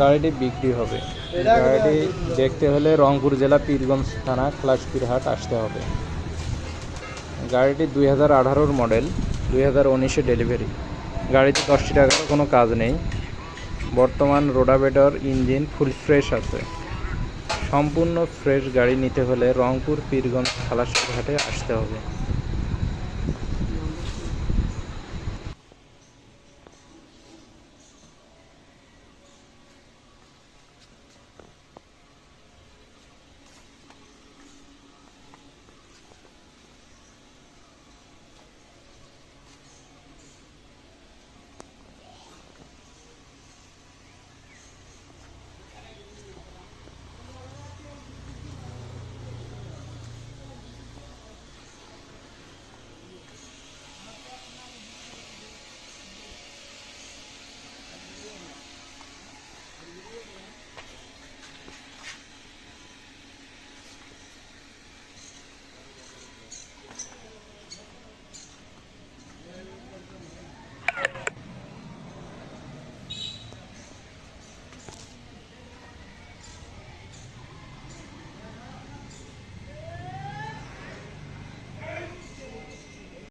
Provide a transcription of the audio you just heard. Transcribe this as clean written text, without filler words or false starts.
গাড়িটি বিক্রি হবে। গাড়িটি দেখতে হলে রংপুর জেলা পীরগঞ্জ থানা খালাসপিরহাট আসতে হবে। গাড়িটি 2018 মডেল, 2019 ডেলিভারি। গাড়িতে 10টি টাকারও কোনো কাজ নেই। বর্তমান রোটাভেটর, ইঞ্জিন ফুল ফ্রেশ আছে। সম্পূর্ণ ফ্রেশ গাড়ি নিতে হলে রংপুর পীরগঞ্জ খালাসপিরহাটে আসতে হবে।